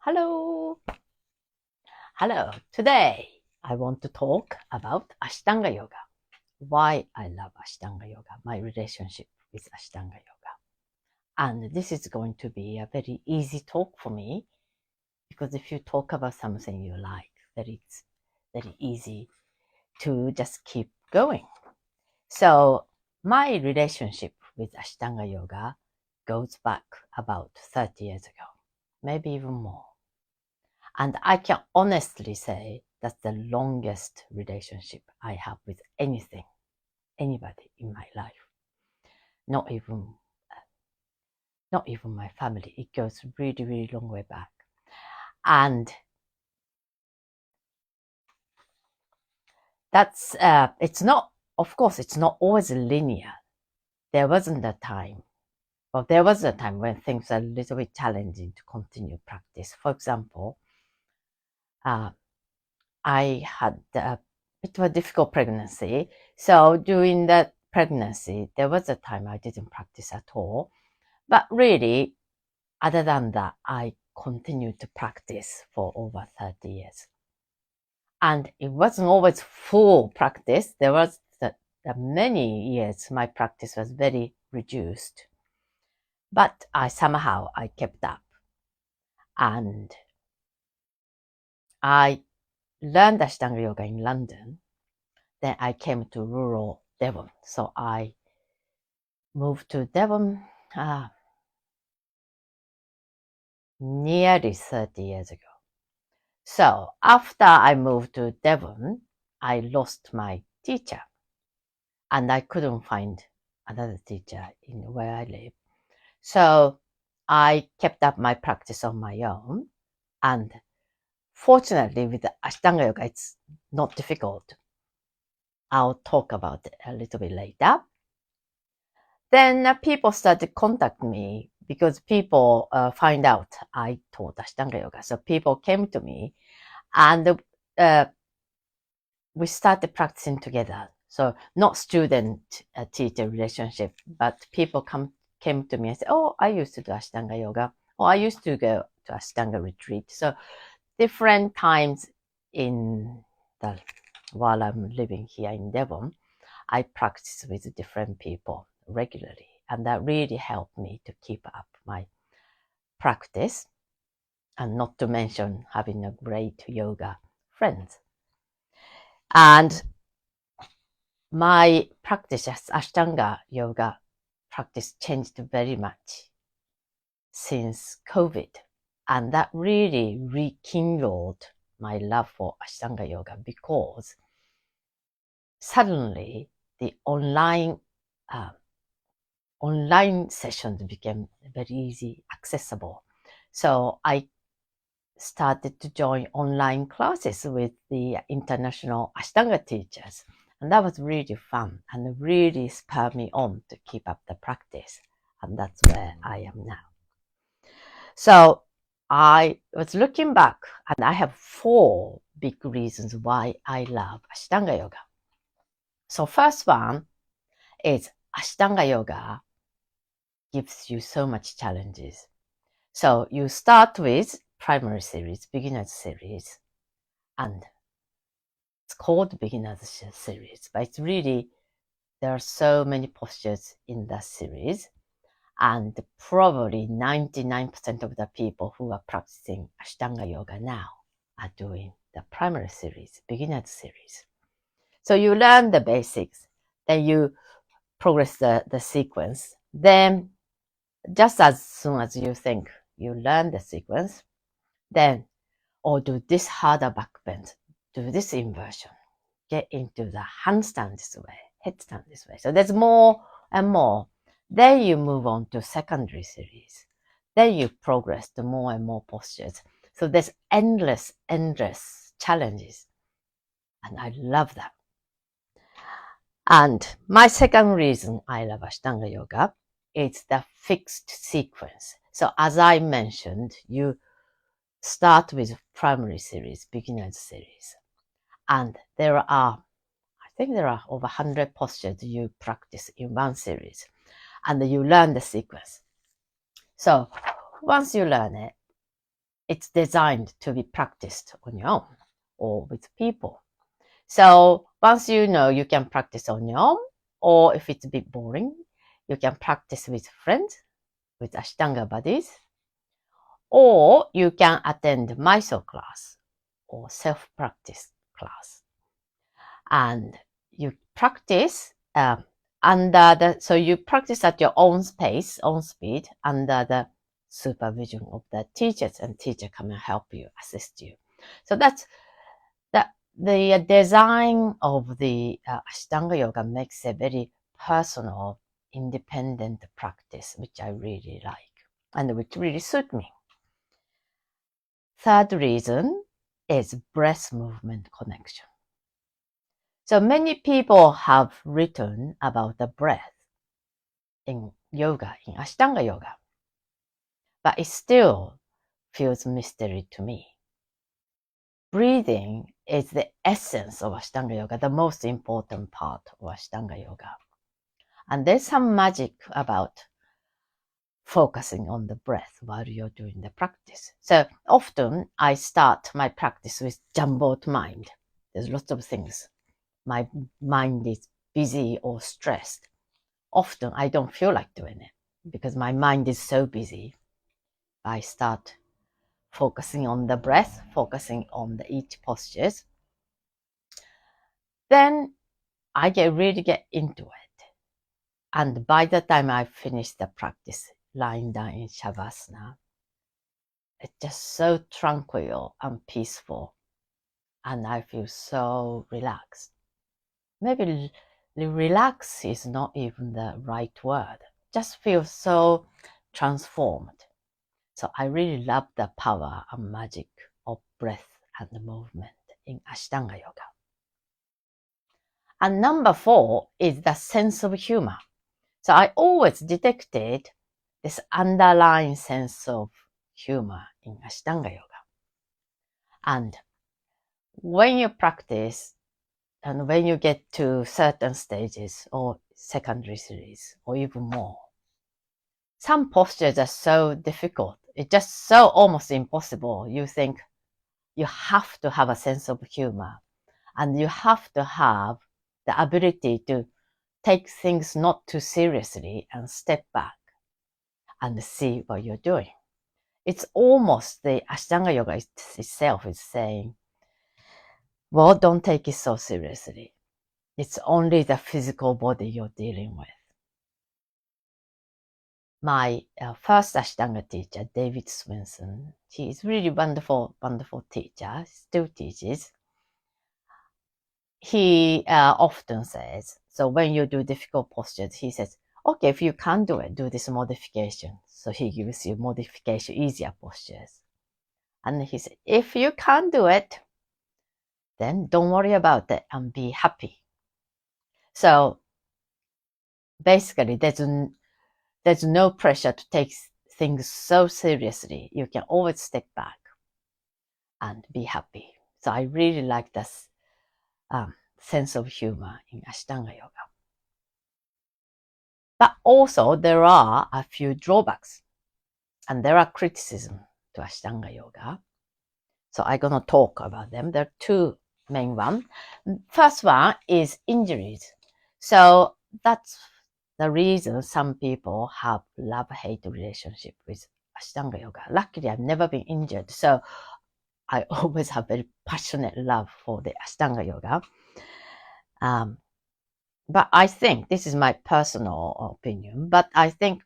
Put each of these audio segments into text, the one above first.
Hello. Hello. Today, I want to talk about Ashtanga Yoga. Why I love Ashtanga Yoga, my relationship with Ashtanga Yoga. And this is going to be a very easy talk for me because if you talk about something you like, then it's very easy to just keep going. So, my relationship with Ashtanga Yoga goes back about 30 years ago, maybe even more. And I can honestly say that's the longest relationship I have with anything, anybody in my life. Not even my family. It goes really, really long way back. And that's, it's not, of course, it's not always linear. There wasn't a time. Well, there was a time when things are a little bit challenging to continue practice. For example, I had a bit of a difficult pregnancy. So during that pregnancy, there was a time I didn't practice at all. But really, other than that, I continued to practice for over 30 years. And it wasn't always full practice. There was the many years my practice was very reduced. But somehow I kept up. And I learned Ashtanga Yoga in London. Then I came to rural Devon. So I moved to Devon nearly 30 years ago. So after I moved to Devon, I lost my teacher and I couldn't find another teacher in where I live. So I kept up my practice on my own. And fortunately with the Ashtanga Yoga, it's not difficult. I'll talk about it a little bit later. Then people started contacting me because people find out I taught Ashtanga Yoga. So people came to me and we started practicing together. So not student-teacher relationship, but people came to me and said, oh, I used to do Ashtanga Yoga, or I used to go to Ashtanga retreat. So different times while I'm living here in Devon, I practice with different people regularly. And that really helped me to keep up my practice, and not to mention having a great yoga friends. And my practice as Ashtanga yoga practice changed very much since COVID. And that really rekindled my love for Ashtanga yoga because suddenly the online sessions became very easy, accessible. So I started to join online classes with the international Ashtanga teachers. And that was really fun and really spurred me on to keep up the practice. And that's where I am now. So I was looking back and I have 4 big reasons why I love Ashtanga Yoga. So first one is Ashtanga Yoga gives you so much challenges. So you start with primary series, beginner's series, and it's called beginner's series, but it's really, there are so many postures in that series, and probably 99% of the people who are practicing Ashtanga Yoga now are doing the primary series, beginner's series. So you learn the basics, then you progress the sequence. Then just as soon as you think you learn the sequence, then, do this harder back bend, do this inversion, get into the handstand this way, headstand this way. So there's more and more. Then you move on to secondary series. Then you progress to more and more postures. So there's endless challenges. And I love that. And my second reason I love Ashtanga Yoga is the fixed sequence. So as I mentioned, you start with primary series, beginner's series. And I think there are over 100 postures you practice in one series. And you learn the sequence. So once you learn it, it's designed to be practiced on your own or with people. So once you know you can practice on your own, or if it's a bit boring, you can practice with friends, with Ashtanga buddies, or you can attend Mysore class or self-practice class. And you practice so you practice at your own pace, own speed, under the supervision of the teachers, and teacher come and help you, assist you. So that's the design of the Ashtanga yoga makes a very personal, independent practice, which I really like and which really suit me. Third reason is breath movement connection. So many people have written about the breath in yoga, in Ashtanga yoga, but it still feels mystery to me. Breathing is the essence of Ashtanga yoga, the most important part of Ashtanga yoga. And there's some magic about focusing on the breath while you're doing the practice. So often I start my practice with jumbled mind. There's lots of things. My mind is busy or stressed. Often I don't feel like doing it because my mind is so busy. I start focusing on the breath, focusing on each postures. Then I really get into it. And by the time I finish the practice, lying down in Shavasana, it's just so tranquil and peaceful. And I feel so relaxed. Maybe relax is not even the right word. Just feel so transformed. So I really love the power and magic of breath and movement in Ashtanga yoga. And number 4 is the sense of humor. So I always detected this underlying sense of humor in Ashtanga yoga. And when you practice and when you get to certain stages or secondary series or even more, some postures are so difficult. It's just so almost impossible. You think you have to have a sense of humor and you have to have the ability to take things not too seriously and step back and see what you're doing. It's almost the Ashtanga yoga itself is saying, well, don't take it so seriously. It's only the physical body you're dealing with. My first Ashtanga teacher, David Swenson, he is really wonderful, wonderful teacher, still teaches. He often says, so when you do difficult postures, he says, okay, if you can't do it, do this modification. So he gives you modification, easier postures. And he said, if you can't do it, then don't worry about it and be happy. So basically, there's no pressure to take things so seriously. You can always step back and be happy. So I really like this sense of humor in Ashtanga yoga. But also there are a few drawbacks and there are criticism to Ashtanga yoga. So I'm going to talk about them. There are two main ones. First one is injuries. So that's the reason some people have love-hate relationship with Ashtanga yoga. Luckily, I've never been injured. So I always have very passionate love for the Ashtanga yoga. But I think, this is my personal opinion, but I think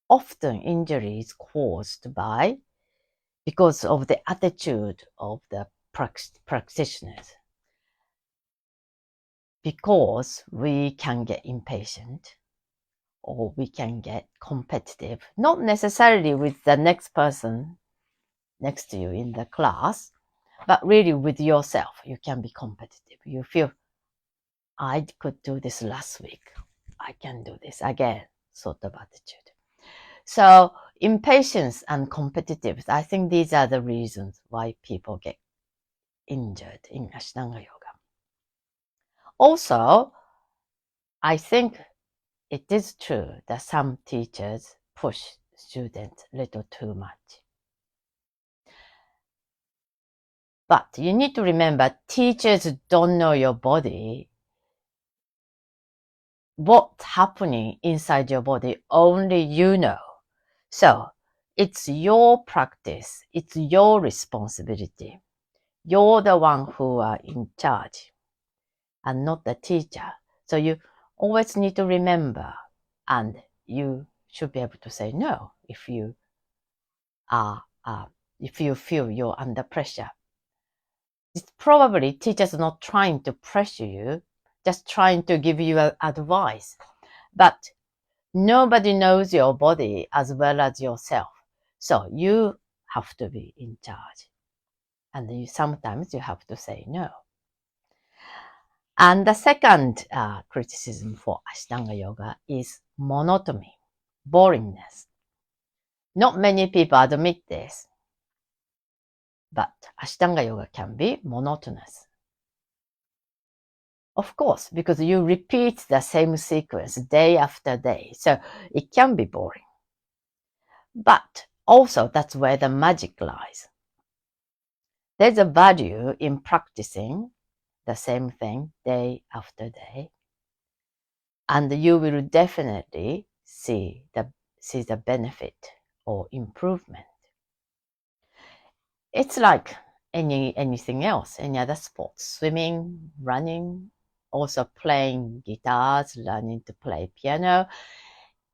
often injuries caused because of the attitude of the practitioners. Because we can get impatient or we can get competitive, not necessarily with the next person next to you in the class, but really with yourself. You can be competitive. You feel, I could do this last week. I can do this again, sort of attitude. So impatience and competitive, I think these are the reasons why people get injured in Ashtanga yoga. Also, I think it is true that some teachers push students a little too much. But you need to remember, teachers don't know your body. What's happening inside your body, only you know. So it's your practice. It's your responsibility. You're the one who are in charge and not the teacher. So you always need to remember, and you should be able to say no if you feel you're under pressure. It's probably teachers not trying to pressure you, just trying to give you advice. But nobody knows your body as well as yourself. So you have to be in charge. And sometimes you have to say no. And the second criticism for Ashtanga yoga is monotony, boringness. Not many people admit this, but Ashtanga yoga can be monotonous. Of course, because you repeat the same sequence day after day, so it can be boring. But also that's where the magic lies. There's a value in practicing the same thing day after day, and you will definitely see the benefit or improvement. It's like anything else, any other sports, swimming, running, also playing guitars, learning to play piano.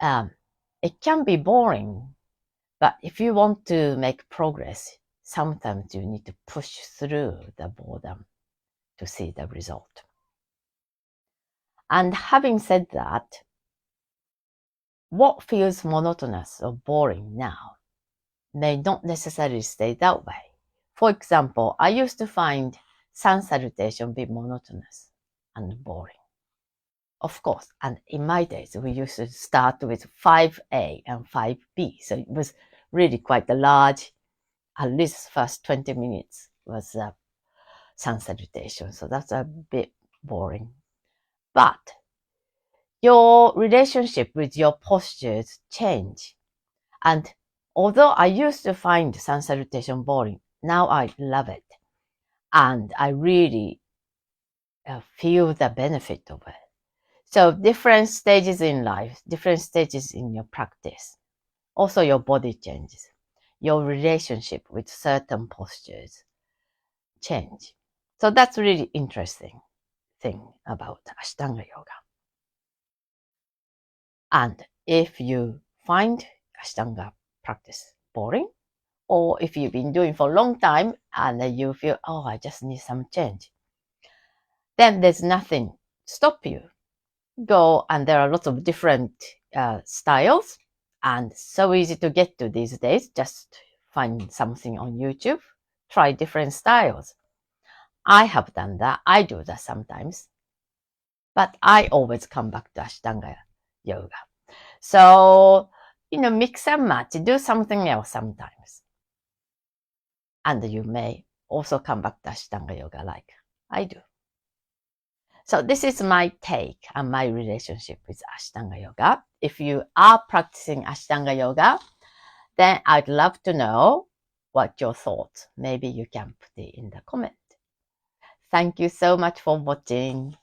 It can be boring, but if you want to make progress, sometimes you need to push through the boredom to see the result. And having said that, what feels monotonous or boring now may not necessarily stay that way. For example, I used to find sun salutation be monotonous and boring. Of course, and in my days, we used to start with 5A and 5B. So it was really quite a large, at least first 20 minutes was sun salutation. So that's a bit boring. But your relationship with your postures change. And although I used to find sun salutation boring, now I love it. And I really feel the benefit of it. So different stages in life, different stages in your practice. Also your body changes. Your relationship with certain postures change. So that's really interesting thing about Ashtanga yoga. And if you find Ashtanga practice boring, or if you've been doing for a long time and you feel, oh, I just need some change, then there's nothing to stop you. Go, and there are lots of different styles, and so easy to get to these days. Just find something on YouTube, try different styles. I have done that. I do that sometimes, but I always come back to Ashtanga yoga. So, mix and match, do something else sometimes. And you may also come back to Ashtanga yoga like I do. So this is my take and my relationship with Ashtanga yoga. If you are practicing Ashtanga yoga, then I'd love to know what your thoughts. Maybe you can put it in the comment. Thank you so much for watching.